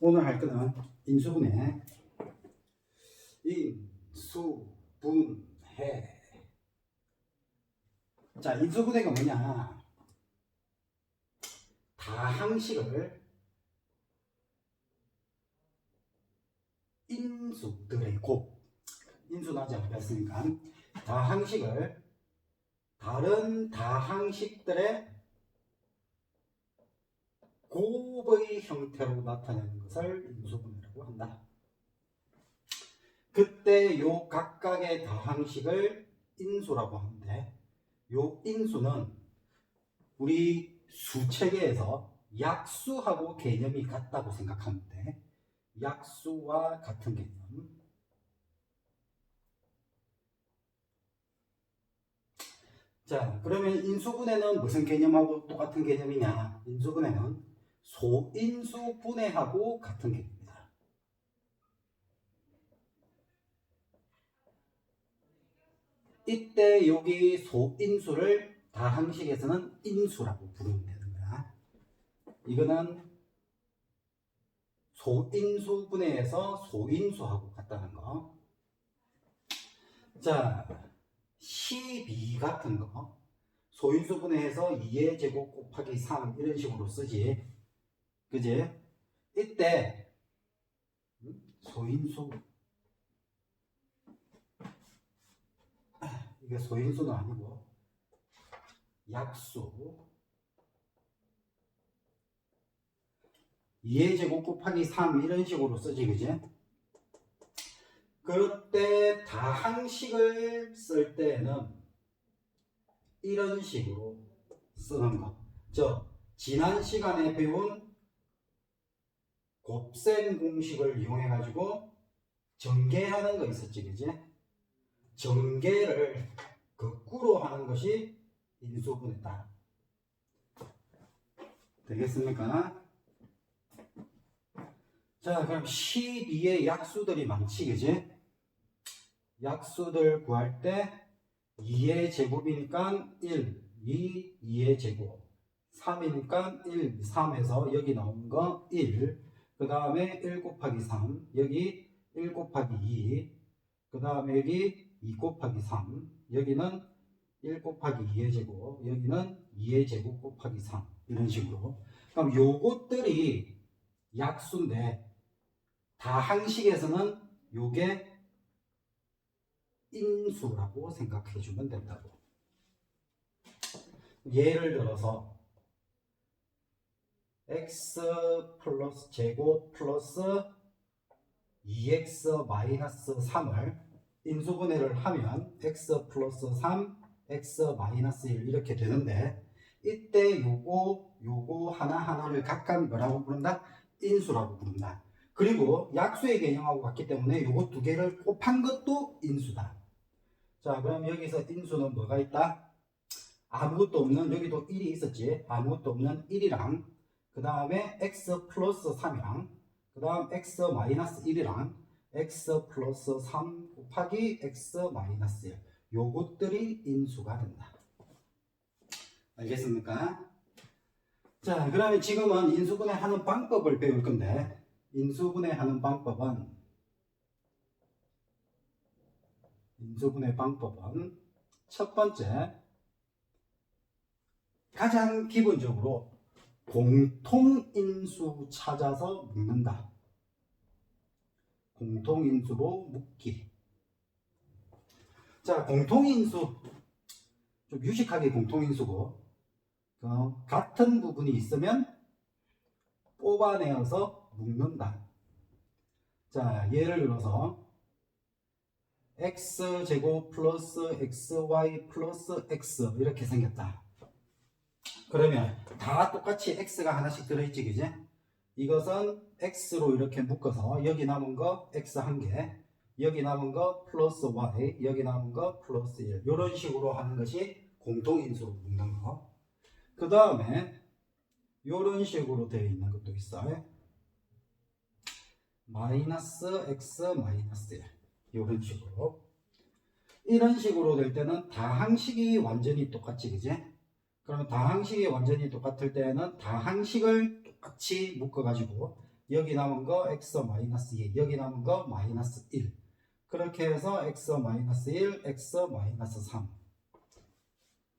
오늘 할 거는 인수분해. 인수분해. 자, 인수분해가 뭐냐? 다항식을 인수들의 곱, 인수는 아직 안 배웠으니까 다항식을 다른 다항식들의 곱의 형태로 나타내는 것을 인수분해라고 한다. 그때 요 각각의 다항식을 인수라고 하는데, 요 인수는 우리 수체계에서 약수하고 개념이 같다고 생각하는데, 약수와 같은 개념. 자, 그러면 인수분해는 무슨 개념하고 똑같은 개념이냐? 인수분해는 소인수분해하고 같은 개념입니다. 이때 여기 소인수를 다항식에서는 인수라고 부르면 되는 거야. 이거는 소인수분해에서 소인수하고 같다는 거. 자, 12 같은 거 소인수분해에서 2의 제곱 곱하기 3 이런 식으로 쓰지. 그지? 이때 소인수, 이게 소인수는 아니고 약수, 2의 제곱 곱하기 3 이런 식으로 쓰지. 그지? 그때 다항식을 쓸 때는 이런 식으로 쓰는 거. 지난 시간에 배운 곱셈 공식을 이용해 가지고 전개하는 거 있었지. 그지? 전개를 거꾸로 하는 것이 인수분해다. 되겠습니까? 자, 그럼 12의 약수들이 많지. 그지? 약수들 구할 때 2의 제곱이니까 1, 2의 제곱, 3이니까 1, 3에서 여기 나온 거 1, 그 다음에 1 곱하기 3, 여기 1 곱하기 2, 그 다음에 여기 2 곱하기 3, 여기는 1 곱하기 2의 제곱, 여기는 2의 제곱 곱하기 3, 이런 식으로. 그럼 요것들이 약수인데 다항식에서는 요게 인수라고 생각해 주면 된다고. 예를 들어서 x 플러스 제곱 플러스 2x 마이너스 3을 인수분해를 하면 x 플러스 3, x 마이너스 1 이렇게 되는데, 이때 요거 하나하나를 각각 뭐라고 부른다? 인수라고 부른다. 그리고 약수의 개념하고 같기 때문에 요거 두 개를 곱한 것도 인수다. 자, 그럼 여기서 인수는 뭐가 있다? 아무것도 없는, 여기도 1이 있었지. 아무것도 없는 1이랑, 그 다음에 x 플러스 3이랑, 그 다음 x 마이너스 1이랑, x 플러스 3 곱하기 x 마이너스 1. 요것들이 인수가 된다. 알겠습니까? 자, 그러면 지금은 인수분해 하는 방법을 배울 건데, 인수분해 하는 방법은 첫 번째, 가장 기본적으로 공통인수 찾아서 묶는다. 공통인수로 묶기. 자, 공통인수 좀 유식하게 공통인수고, 같은 부분이 있으면 뽑아내어서 묶는다. 자, 예를 들어서 x제곱 플러스 xy 플러스 x 이렇게 생겼다. 그러면 다 똑같이 x가 하나씩 들어있지. 그지? 이것은 x로 이렇게 묶어서 여기 남은 거 x 한 개, 여기 남은 거 플러스 y, 여기 남은 거 플러스 1, 이런 식으로 하는 것이 공통인수로 묶는 거. 그 다음에 이런 식으로 되어 있는 것도 있어요. 마이너스 x 마이너스 1, 이런 식으로. 이런 식으로 될 때는 다항식이 완전히 똑같지. 그지? 그러면 다항식이 완전히 똑같을 때는 다항식을 똑같이 묶어가지고 여기 남은 거 x-2, 여기 남은 거 -1. 그렇게 해서 x-1, x-3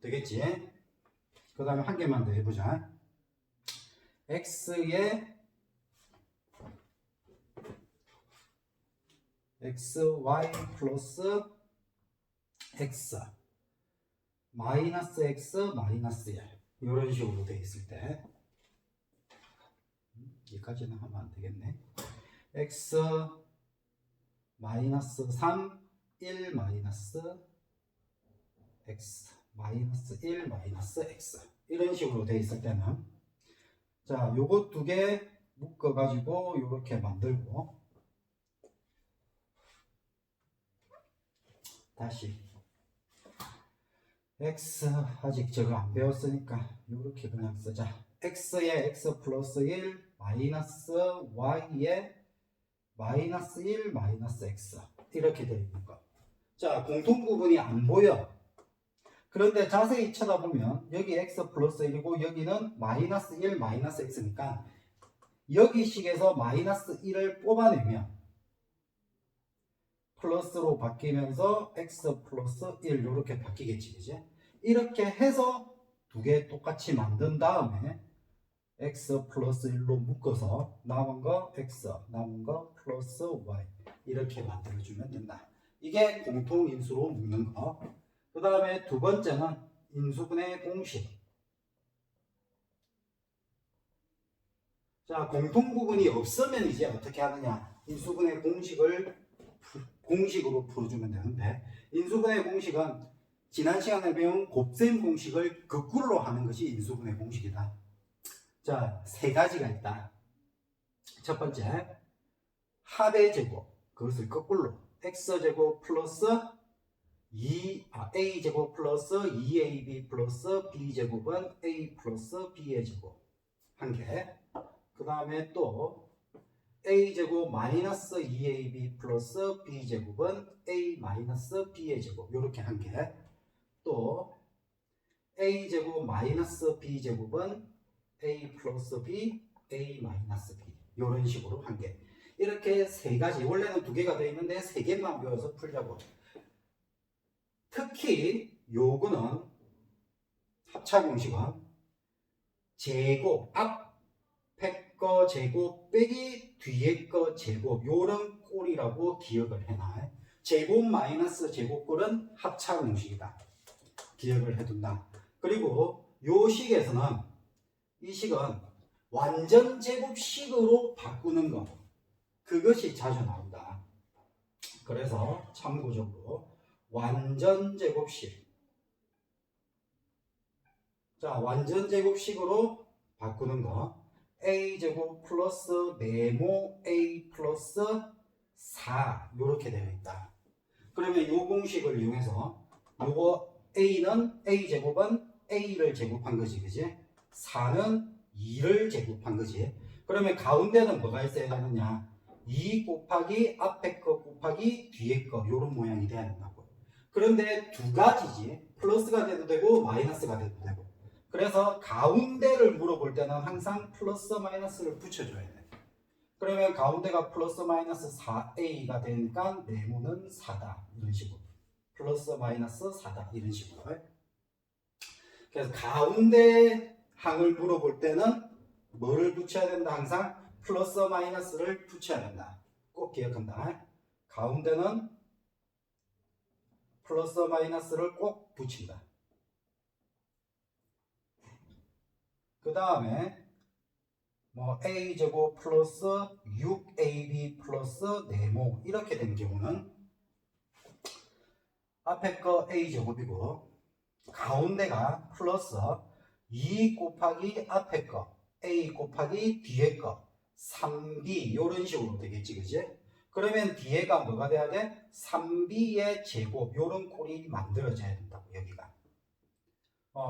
되겠지? 그 다음에 한 개만 더 해보자. x에 xy 플러스 x 마이너스 x 마이너스 1 이런 식으로 돼 있을 때 여기까지는 하면 안 되겠네. x 마이너스 3 1 마이너스 x 마이너스 1 마이너스 x 이런 식으로 돼 있을 때는 자 요거 두 개 묶어 가지고 요렇게 만들고 다시 x 아직 저거 안 배웠으니까 요렇게 그냥 쓰자. x에 x 플러스 1 마이너스 y에 마이너스 1 마이너스 x 이렇게 되어 있는 거. 자 공통 부분이 안 보여. 그런데 자세히 쳐다보면 여기 x 플러스 1이고 여기는 마이너스 1 마이너스 x니까 여기 식에서 마이너스 1을 뽑아내면 플러스로 바뀌면서 x 플러스 1 이렇게 바뀌겠지, 그지? 이렇게 해서 두 개 똑같이 만든 다음에 x 플러스 1로 묶어서 남은 거 x, 남은 거 플러스 y 이렇게 만들어주면 된다. 이게 공통인수로 묶는 거. 그 다음에 두 번째는 인수분해 공식. 자, 공통 부분이 없으면 이제 어떻게 하느냐? 인수분해 공식으로 풀어주면 되는데, 인수분해 공식은 지난 시간에 배운 곱셈 공식을 거꾸로 하는 것이 인수분해 공식이다. 자, 세 가지가 있다. 첫 번째, 합의 제곱, 그것을 거꾸로 x제곱 플러스 a제곱 플러스 2ab 플러스 b제곱은 a 플러스 b의 제곱 한 개. 그 다음에 또 a제곱 마이너스 2ab 플러스 b제곱은 a 마이너스 b의 제곱 이렇게 한 개. 또 a제곱 마이너스 b제곱은 a 플러스 b, a 마이너스 b 이런 식으로 한 개. 이렇게 세 가지, 원래는 두 개가 되어 있는데 세 개만 배워서 풀자고. 특히 요거는 합차공식은 제곱, 앞에 거 제곱 빼기 뒤에 거 제곱 요런 꼴이라고 기억을 해놔. 제곱 마이너스 제곱꼴은 합차공식이다. 기억을 해둔다. 그리고 요 식에서는 이 식은 완전 제곱식으로 바꾸는 거 그것이 자주 나온다. 그래서 참고적으로 완전 제곱식. 자, 완전 제곱식으로 바꾸는 거 a제곱 플러스 네모 a 플러스 4 이렇게 되어 있다. 그러면 이 공식을 이용해서 요거 a는 a제곱은 a를 제곱한 거지, 그지? 4는 2를 제곱한 거지. 그러면 가운데는 뭐가 있어야 되느냐? 2 곱하기 앞에 거 곱하기 뒤에 거 요런 모양이 돼야 된다고. 그런데 두 가지지. 플러스가 돼도 되고 마이너스가 돼도 되고. 그래서 가운데를 물어볼 때는 항상 플러스 마이너스를 붙여줘야 돼. 그러면 가운데가 플러스 마이너스 4a가 되니까 네모는 4다 이런 식으로. 플러스 마이너스 4다 이런 식으로. 그래서 가운데 항을 물어볼 때는 뭐를 붙여야 된다? 항상 플러스 마이너스를 붙여야 된다. 꼭 기억한다. 가운데는 플러스 마이너스를 꼭 붙인다. 그 다음에 뭐 a제곱 플러스 6ab 플러스 네모 이렇게 된 경우는 앞에 거 a제곱이고 가운데가 플러스 2 곱하기 앞에 거 a 곱하기 뒤에 거 3b 이런 식으로 되겠지, 그지? 그러면 뒤에가 뭐가 돼야 돼? 3b의 제곱 이런 꼴이 만들어져야 된다고 여기가.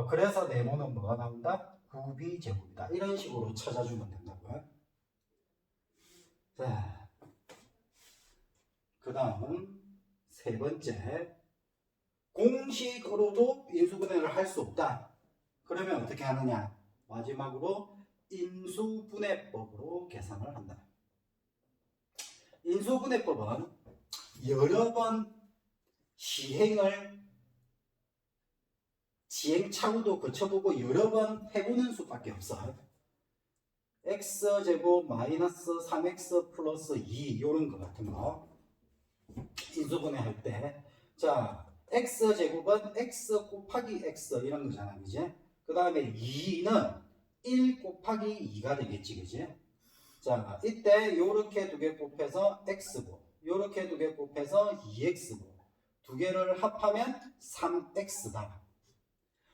그래서 네모는 뭐가 나온다? 9b 제곱이다. 이런 식으로 찾아주면 된다고요. 자, 그 다음 세 번째, 공식으로도 인수분해를 할 수 없다. 그러면 어떻게 하느냐? 마지막으로 인수분해법으로 계산을 한다. 인수분해법은 여러 번 시행착오도 거쳐보고 여러 번 해보는 수밖에 없어. x제곱 마이너스 3x 플러스 2 요런 거 같은 거 인수분해 할 때, 자 x제곱은 x 곱하기 x 이런 거잖아, 그지? 그 다음에 2는 1 곱하기 2가 되겠지, 그지? 자 이때 요렇게 두 개 곱해서 x고 요렇게 두 개 곱해서 2x고 두 개를 합하면 3x다.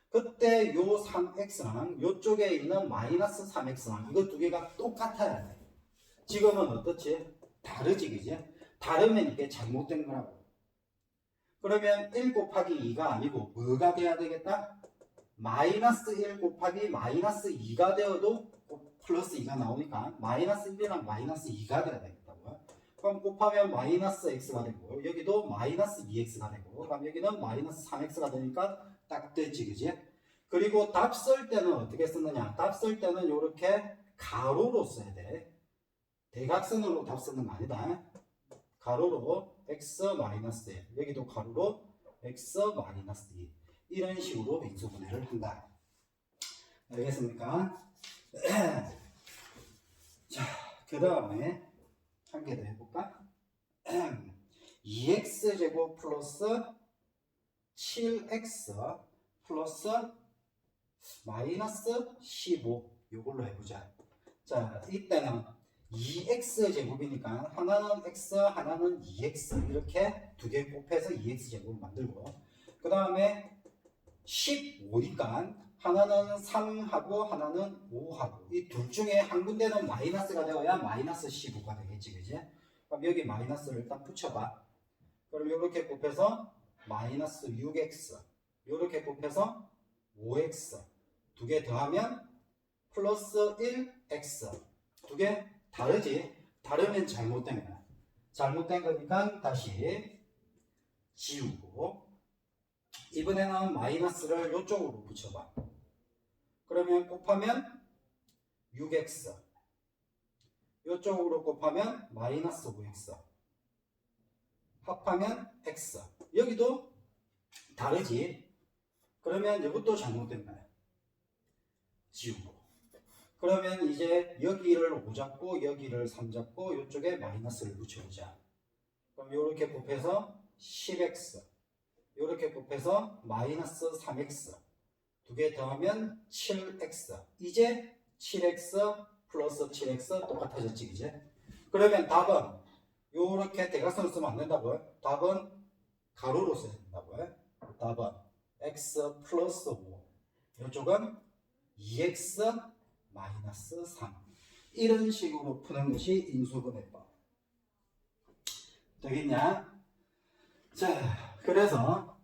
그때 요 3x랑 요쪽에 있는 마이너스 3x랑 이거 두 개가 똑같아야 돼. 지금은 어떻지? 다르지, 그지? 다르면 이게 잘못된 거라고. 그러면 1 곱하기 2가 아니고 뭐가 돼야 되겠다? 마이너스 1 곱하기 마이너스 2가 되어도 플러스 2가 나오니까 마이너스 1이랑 마이너스 2가 돼야 되겠다고요. 그럼 곱하면 마이너스 x가 되고 여기도 마이너스 2x가 되고 그럼 여기는 마이너스 3x가 되니까 딱 됐지, 그지? 그리고 답 쓸 때는 어떻게 쓰느냐? 답 쓸 때는 이렇게 가로로 써야 돼. 대각선으로 답 쓰는 거 아니다. 가로로 x 마이너스 1 여기도 가로로 x 마이너스 2 이런 식으로 인수분해를 한다. 알겠습니까? 자, 그 다음에 한 개 더 해볼까? 2x제곱 플러스 7x 플러스 마이너스 15 요걸로 해보자. 자 이때는 2x제곱이니까 하나는 x 하나는 2x 이렇게 두 개 곱해서 2x제곱 만들고 그 다음에 15니까 하나는 3하고 하나는 5하고 이 둘 중에 한 군데는 마이너스가 되어야 마이너스 15가 되겠지, 그지? 그럼 여기 마이너스를 딱 붙여봐. 그럼 이렇게 곱해서 마이너스 6x 이렇게 곱해서 5x 두 개 더하면 플러스 1x 두 개 다르지? 다르면 잘못된 거야. 잘못된 거니까 다시 지우고 이번에는 마이너스를 이쪽으로 붙여봐. 그러면 곱하면 6x 이쪽으로 곱하면 마이너스 5x 합하면 x 여기도 다르지? 그러면 이것도 잘못된 거야. 지우고 그러면 이제 여기를 5 잡고 여기를 3 잡고 이쪽에 마이너스를 붙여보자. 그럼 이렇게 곱해서 10x 이렇게 곱해서 마이너스 3x 두 개 더하면 7x 이제 7x 플러스 7x 똑같아졌지, 이제? 그러면 답은 이렇게 대각선을 쓰면 안 된다고요? 답은 가로로 써야 된다고요? 답은 x 플러스 5 이쪽은 2x 마이너스 3 이런 식으로 푸는 것이 인수분해법. 되겠냐? 자, 그래서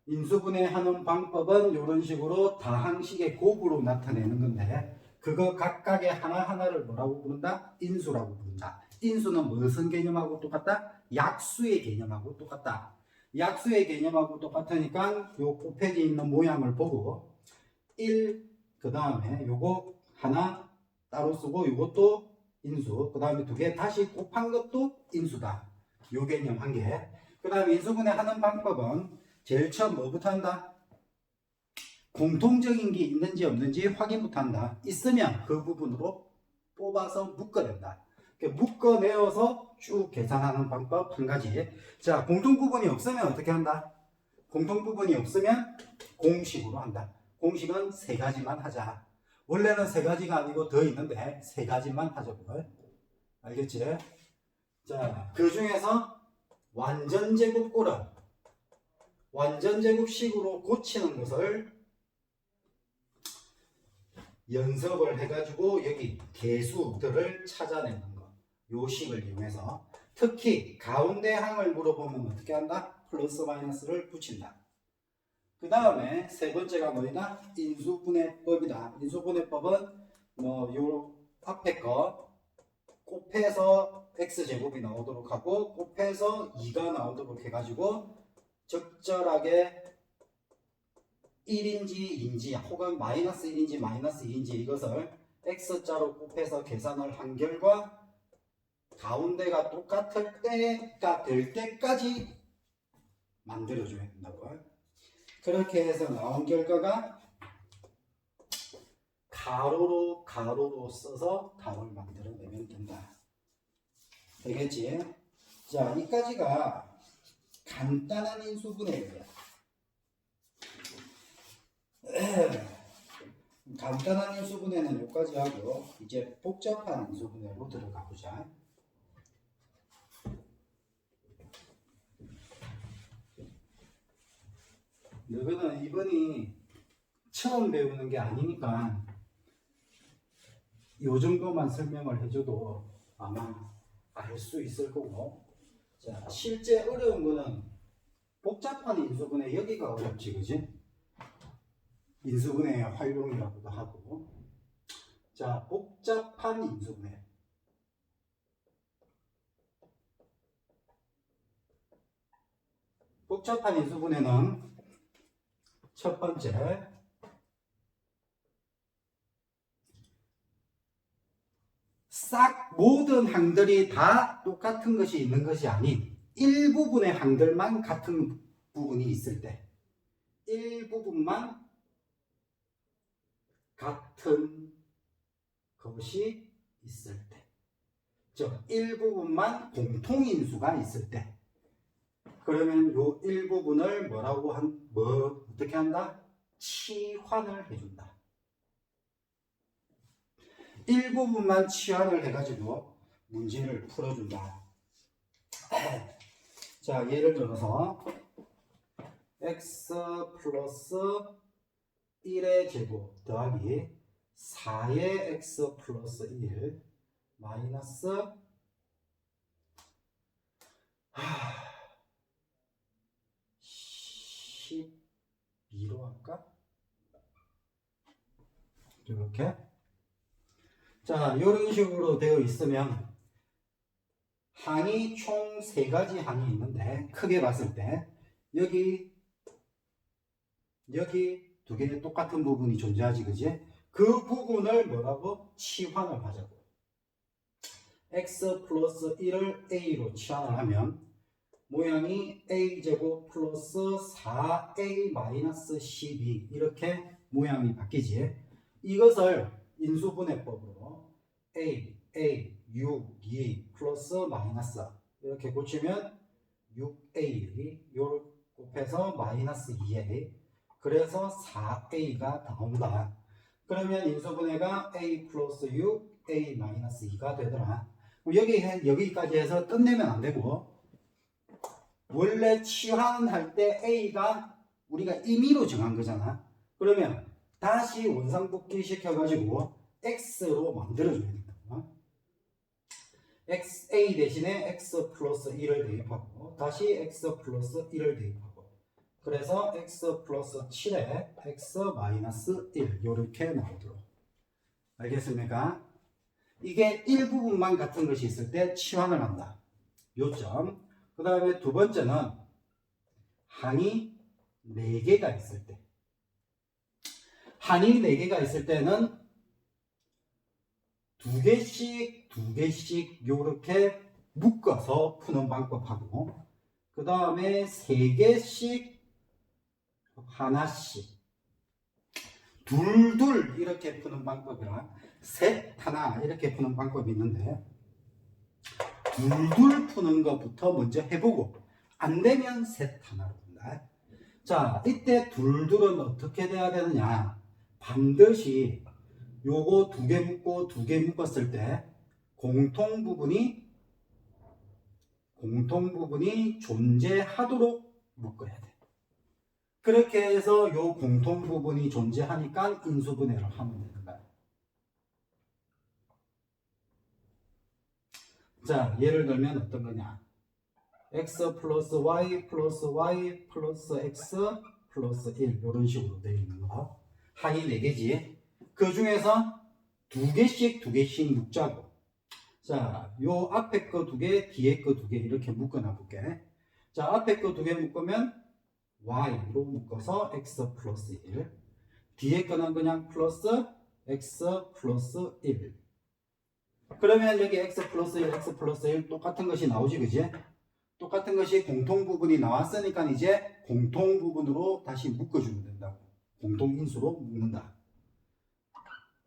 인수분해하는 방법은 이런 식으로 다항식의 곱으로 나타내는 건데 그거 각각의 하나하나를 뭐라고 부른다? 인수라고 부른다. 인수는 무슨 개념하고 똑같다? 약수의 개념하고 똑같다. 약수의 개념하고 똑같으니까 요 곱해져 있는 모양을 보고 1, 그 다음에 요거 하나 따로 쓰고 요것도 인수, 그 다음에 두 개 다시 곱한 것도 인수다. 요 개념 한 개. 그 다음에 인수분해 하는 방법은 제일 처음 뭐부터 한다? 공통적인 게 있는지 없는지 확인부터 한다. 있으면 그 부분으로 뽑아서 묶어낸다. 묶어내어서 쭉 계산하는 방법 한 가지. 자, 공통부분이 없으면 어떻게 한다? 공통부분이 없으면 공식으로 한다. 공식은 세 가지만 하자. 원래는 세 가지가 아니고 더 있는데 세 가지만 하자고. 알겠지? 자, 그 중에서 완전제곱꼴은 완전제곱식으로 고치는 것을 연습을 해가지고 여기 개수들을 찾아내는 거. 요 식을 이용해서 특히 가운데 항을 물어보면 어떻게 한다? 플러스 마이너스를 붙인다. 그 다음에 세 번째가 뭐이다? 인수분해법이다. 인수분해법은 뭐 요 앞에 거 곱해서 x제곱이 나오도록 하고 곱해서 2가 나오도록 해가지고 적절하게 1인지 2인지 혹은 마이너스 1인지 마이너스 2인지 이것을 x자로 곱해서 계산을 한 결과 가운데가 똑같을 때가 될 때까지 만들어줘야 된다고. 그렇게 해서 나온 결과가 가로로 써서 답을 만들어내면 된다. 되겠지? 자, 이까지가 간단한 인수분해예요. 간단한 인수분해는 여기까지 하고 이제 복잡한 인수분해로 들어가 보자. 너희는 이번이 처음 배우는 게 아니니까 이 정도만 설명을 해줘도 아마 알 수 있을 거고, 자, 실제 어려운 거는 복잡한 인수분해, 여기가 어렵지, 그지? 인수분해의 활용이라고도 하고. 자, 복잡한 인수분해. 복잡한 인수분해는 첫 번째, 싹 모든 항들이 다 똑같은 것이 있는 것이 아닌 일부분의 항들만 같은 부분이 있을 때, 일부분만 같은 것이 있을 때, 즉 일부분만 공통인수가 있을 때, 그러면 요 일부분을 어떻게 한다? 치환을 해준다. 일부분만 치환을 해가지고 문제를 풀어준다. 자, 예를 들어서 x 플러스 1의 제곱 더하기 4의 x 플러스 1 마이너스 12로 할까? 이렇게. 자, 이런 식으로 되어 있으면 항이 총 3가지 항이 있는데, 크게 봤을 때 여기 2개의 똑같은 부분이 존재하지, 그지? 그 부분을 뭐라고? 치환을 하자고. x 플러스 1을 a로 치환을 하면 모양이 a제곱 플러스 4a 마이너스 12 이렇게 모양이 바뀌지. 이것을 인수분해법으로 a 6, 2 플러스 마이너스 이렇게 고치면 6a 요를 곱해서 마이너스 2a, 그래서 4a가 나온다. 그러면 인수분해가 a 플러스 6, a 마이너스 2가 되더라. 여기까지 해서 끝내면 안 되고, 원래 치환할 때 a가 우리가 임의로 정한 거잖아. 그러면 다시 원상복귀 시켜가지고 x로 만들어줘야 된다. a 대신에 x 플러스 1을 대입하고 다시 x 플러스 1을 대입하고, 그래서 x 플러스 7에 x 마이너스 1 이렇게 나오도록. 알겠습니까? 이게 일부분만 같은 것이 있을 때 치환을 한다. 요점. 그 다음에 두 번째는 항이 4개가 있을 때. 항이 4개가 있을 때는 2개씩 이렇게 묶어서 푸는 방법하고, 그 다음에 3개씩 하나씩 둘둘 이렇게 푸는 방법이랑 셋 하나 이렇게 푸는 방법이 있는데, 둘둘 푸는 것부터 먼저 해보고 안 되면 셋 하나로 푼다. 자, 이때 둘둘은 어떻게 돼야 되느냐? 반드시 요거 2개 묶고 2개 묶었을 때 공통 부분이 존재하도록 묶어야 돼. 그렇게 해서 요 공통 부분이 존재하니까 인수분해를 하면 되는 거야. 자, 예를 들면 어떤 거냐? x 플러스 y 플러스 y 플러스 x 플러스 1 이런 식으로 되어 있는 거. 항이 4개지. 그 중에서 2개씩 묶자고. 자, 요 앞에 거 2개, 뒤에 거 2개 이렇게 묶어놔 볼게. 자, 앞에 거 2개 묶으면 y로 묶어서 x 플러스 1. 뒤에 거는 그냥 플러스 x 플러스 1. 그러면 여기 x 플러스 1, x 플러스 1 똑같은 것이 나오지, 그지? 똑같은 것이 공통 부분이 나왔으니까 이제 공통 부분으로 다시 묶어주면 된다고. 공통 인수로 묶는다.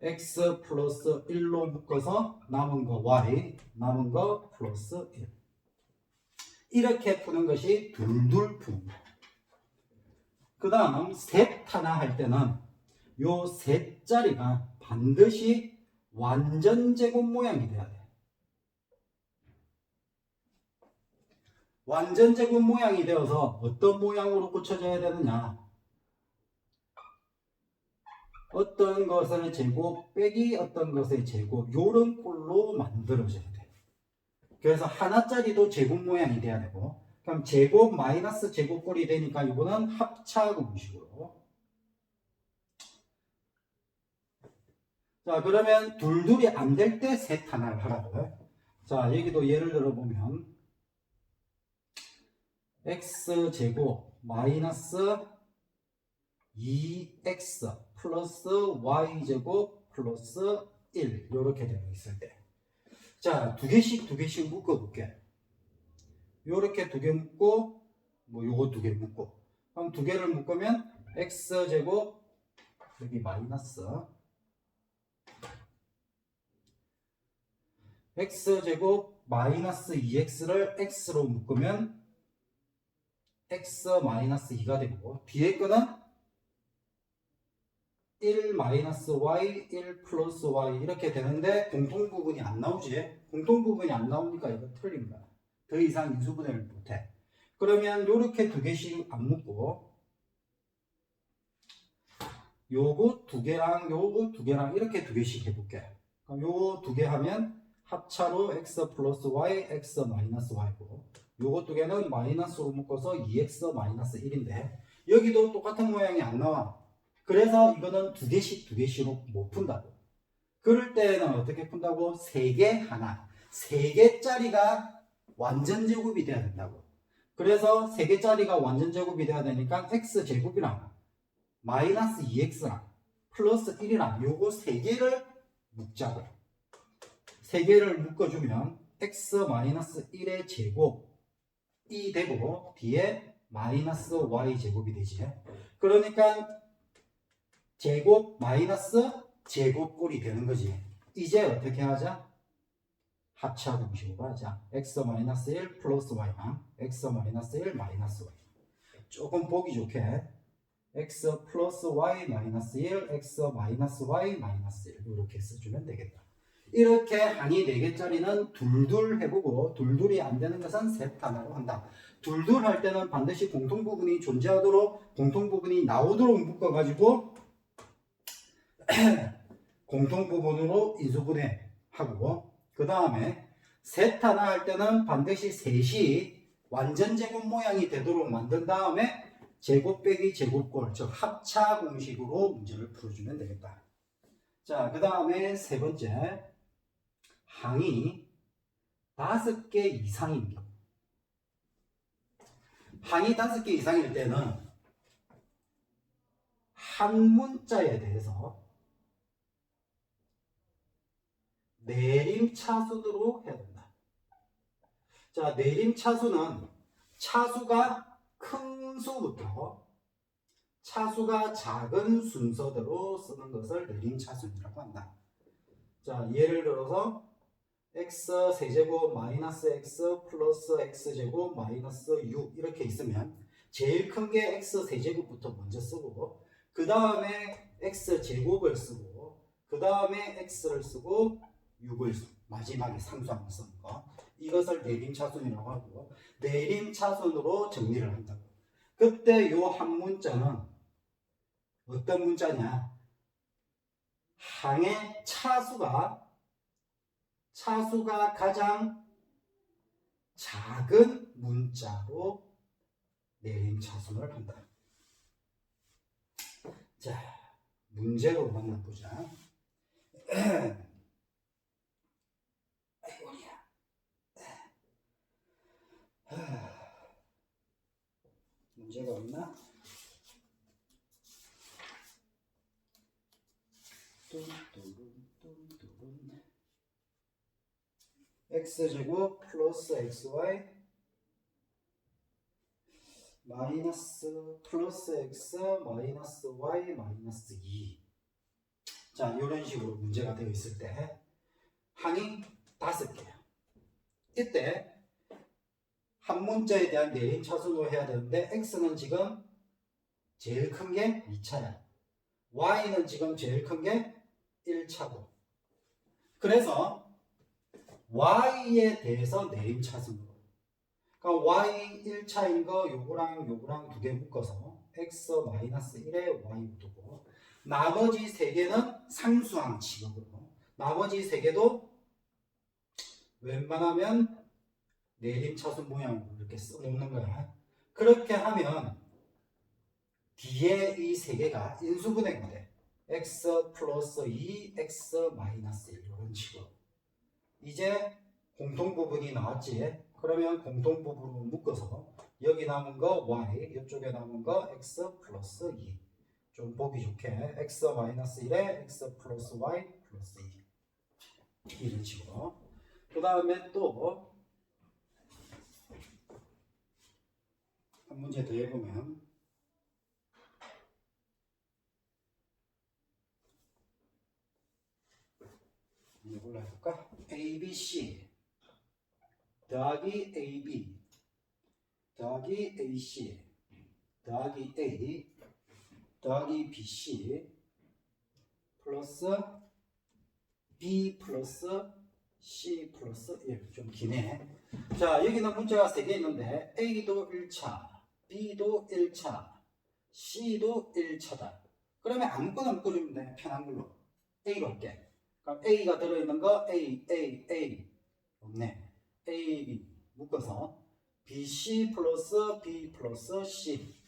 x 플러스 1로 묶어서 남은 거 y, 남은 거 플러스 1. 이렇게 푸는 것이 둘둘 푸는 거. 그 다음 셋 하나 할 때는 요 셋 자리가 반드시 완전 제곱 모양이 돼야 돼. 완전 제곱 모양이 되어서 어떤 모양으로 고쳐져야 되느냐? 어떤 것의 제곱 빼기 어떤 것의 제곱, 요런 꼴로 만들어져야 돼. 그래서 하나짜리도 제곱 모양이 돼야 되고, 그럼 제곱 마이너스 제곱 꼴이 되니까 이거는 합차 공식으로. 자, 그러면 둘둘이 안 될 때 셋 하나를 하라고요. 자, 여기도 예를 들어 보면 x제곱 마이너스 2x 플러스 y제곱 플러스 1 이렇게 되어 있을 때, 자, 두 개씩 묶어 볼게. 요렇게 두 개 묶고 뭐 요거 두 개 묶고, 그럼 두 개를 묶으면 x제곱 여기 마이너스 x제곱 마이너스 2x를 x로 묶으면 x 마이너스 2가 되고, 뒤에 거는 1 마이너스 y, 1 플러스 y 이렇게 되는데 공통 부분이 안 나오지? 공통 부분이 안 나오니까 이거 틀린 거야. 더 이상 인수분해를 못해. 그러면 요렇게 두 개씩 안 묶고 요거 두 개랑 요거 두 개랑 이렇게 두 개씩 해볼게. 그럼 요거 두 개 하면 합차로 x 플러스 y, x 마이너스 y고, 요거 두 개는 마이너스로 묶어서 2x 마이너스 1인데 여기도 똑같은 모양이 안 나와. 그래서 이거는 두 개씩으로 못 푼다고. 그럴 때는 어떻게 푼다고? 세 개 하나. 세 개짜리가 완전 제곱이 돼야 된다고. 그래서 세 개짜리가 완전 제곱이 돼야 되니까 x제곱이랑 마이너스 2x랑 플러스 1이랑 요거 세 개를 묶자고. 세 개를 묶어주면 x 마이너스 1의 제곱이 되고 뒤에 마이너스 y 제곱이 되지. 그러니까 제곱 마이너스 제곱꼴이 되는 거지. 이제 어떻게 하자? 합차 공식으로 하자. x 마이너스 1 플러스 y랑 x 마이너스 1 마이너스 y. 조금 보기 좋게 x 플러스 y 마이너스 1, x 마이너스 y 마이너스 1 이렇게 써주면 되겠다. 이렇게 항이 4개짜리는 둘둘 해보고, 둘둘이 안 되는 것은 셋 하나로 한다. 둘둘 할 때는 반드시 공통 부분이 존재하도록, 공통 부분이 나오도록 묶어가지고 공통 부분으로 인수분해하고, 그 다음에 셋 하나 할 때는 반드시 셋이 완전 제곱 모양이 되도록 만든 다음에 제곱 빼기 제곱꼴, 즉 합차 공식으로 문제를 풀어주면 되겠다. 자, 그 다음에 세 번째, 항이 5개 이상인 경우. 항이 5개 이상일 때는 한 문자에 대해서 내림차순으로 해야 된다. 자, 내림차순은 차수가 큰 수부터 차수가 작은 순서대로 쓰는 것을 내림차순이라고 한다. 자, 예를 들어서 x 세제곱 마이너스 x 플러스 x제곱 마이너스 6 이렇게 있으면 제일 큰 게 x 세제곱부터 먼저 쓰고, 그 다음에 x제곱을 쓰고, 그 다음에 x를 쓰고 6을 마지막에 상수함을 쓰는 거, 이것을 내림차순이라고 하고, 내림차순으로 정리를 한다고. 그때 요 한 문자는 어떤 문자냐? 항의 차수가 가장 작은 문자로 내림차순을 한다. 자, 문제로 만나보자. 문제가 없나? 또 x제곱 플러스 xy 마이너스 플러스 x 마이너스 y 마이너스 2. 자, 이런 식으로 문제가 되어 있을 때 항이 5개야. 이때 한 문자에 대한 내림차순으로 해야 되는데 x는 지금 제일 큰 게 2차야. y는 지금 제일 큰 게 1차고. 그래서 y에 대해서 내림차순으로. 그러니까 y 1차인 거 요거랑 요거랑 두 개 묶어서 x-1에 y 두고 나머지 3개는 상수항 취급으로 나머지 3개도 웬만하면 내림차순 모양으로 이렇게 써놓는 거야. 그렇게 하면 뒤에 이 3개가 인수분해가 돼. x 플러스 2, x 마이너스 1 이런 식으로. 이제 공통부분이 나왔지. 그러면 공통부분으로 묶어서 여기 남은 거 y, 이쪽에 남은 거 x 플러스 2. 좀 보기 좋게 x 마이너스 1에 x 플러스 y 플러스 2. 이런 식으로. 그 다음에 또 한 문제 더 해보면 이걸로 해볼까? ABC 더하기 AB 더하기 AC 더하기 A 더하기 BC 플러스 B 플러스 C 플러스 1. 좀 기네. 자, 여기는 문제가 3개 있는데 A도 1차, B도 1차, C도 1차다. 그러면 아무거나 묶어주면 돼. 편한 걸로. A로 할게. 그럼 A가 들어있는 거 A 없네. A, B 묶어서 BC 플러스 B 플러스 C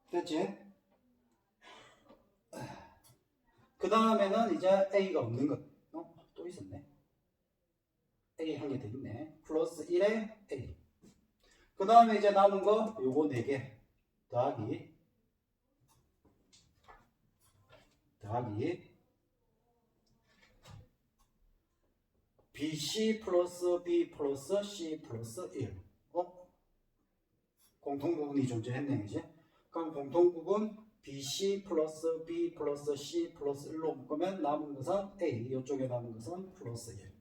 됐지? 그 다음에는 이제 A가 없는 것. 또 있었네. A 한 개 더 있네. 플러스 1에 A. 그 다음에 이제 남은 거 요거 4개 더하기 BC 플러스 B 플러스 C 플러스 1. 공통부분이 존재했네, 이제. 그럼 공통부분 BC 플러스 B 플러스 C 플러스 1로 묶으면 남은 것은 A, 이쪽에 남은 것은 플러스 1.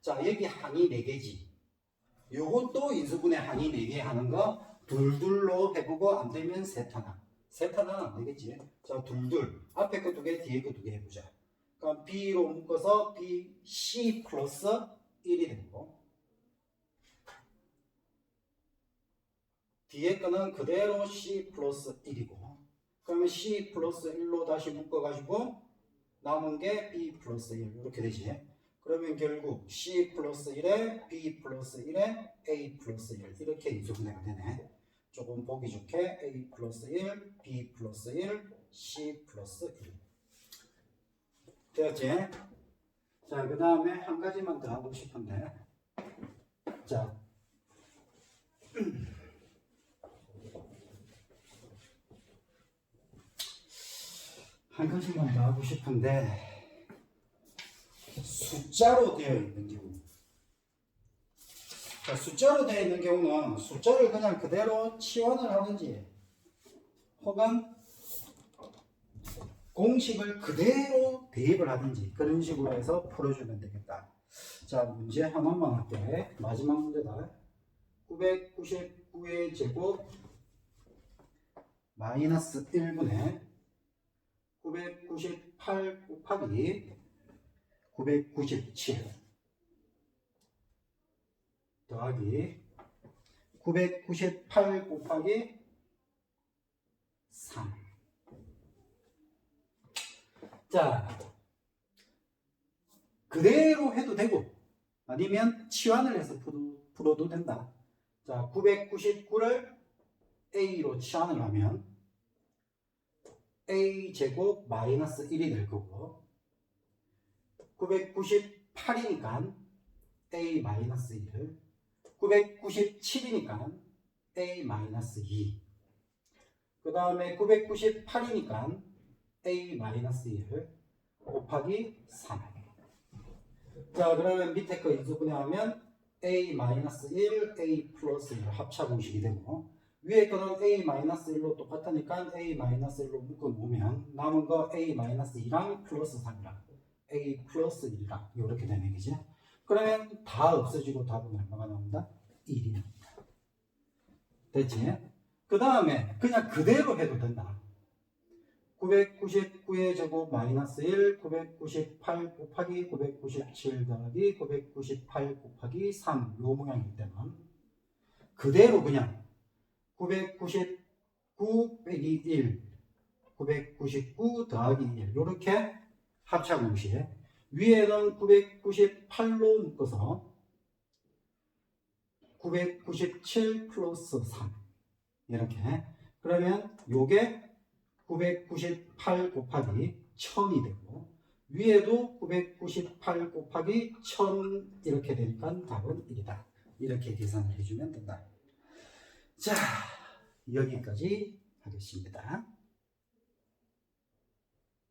자, 여기 항이 4개지. 요것도 인수분해 항이 4개 하는 거 둘둘로 해보고 안 되면 셋 하나. 셋 하나는 안 되겠지. 자, 둘둘. 앞에 거 2개, 뒤에 거 2개 해보자. 그럼 B로 묶어서 BC 플러스 1이 되고 뒤에 거는 그대로 C 플러스 1이고 그러면 C 플러스 1로 다시 묶어가지고 남은 게 B 플러스 1 이렇게 되지. 그러면 결국 C 플러스 1에 B 플러스 1에 A 플러스 1 이렇게 인수분해가 되네. 조금 보기 좋게 A 플러스 1, B 플러스 1, C 플러스 1 되었지? 자, 그 다음에 한 가지만 더 하고 싶은데 자 한 가지만 더 하고 싶은데 숫자로 되어 있는 경우 자, 숫자로 되어 있는 경우는 숫자를 그냥 그대로 치환을 하든지 혹은 공식을 그대로 대입을 하든지 그런 식으로 해서 풀어주면 되겠다. 자, 문제 하나만 할게. 마지막 문제다. 999의 제곱 마이너스 1분의 998 곱하기 997 더하기 998 곱하기 3. 자, 그대로 해도 되고 아니면 치환을 해서 풀어도 된다. 자, 999를 A로 치환을 하면 A 제곱 마이너스 1이 될 거고 998이니까 A 마이너스 1 997이니까 A 마이너스 2 그 다음에 998이니까 A 마이너스 1 곱하기 3. 자, 그러면 밑에 거 인수분해하면 a-1, a 플러스 1 합차공식이 되고, 위에 거는 a-1로 똑같으니까 a-1로 묶어놓으면 남은 거 a-2랑 플러스 3이랑 a 플러스 1이랑 이렇게 되는 얘기지. 그러면 다 없어지고 답은 얼마가 나온다? 1이 나온다. 됐지? 그 다음에 그냥 그대로 해도 된다. 999의 제곱 마이너스 1, 998 곱하기 997 더하기 998 곱하기 3 요 모양일 때는 그대로 그냥 999 빼기 1, 999 더하기 1 이렇게 합차공식 위에는 998로 묶어서 997 플러스 3 이렇게 그러면 요게 998 곱하기 1000이 되고 위에도 998 곱하기 1000 이렇게 되니까 답은 1이다. 이렇게 계산을 해주면 된다. 자, 여기까지 하겠습니다.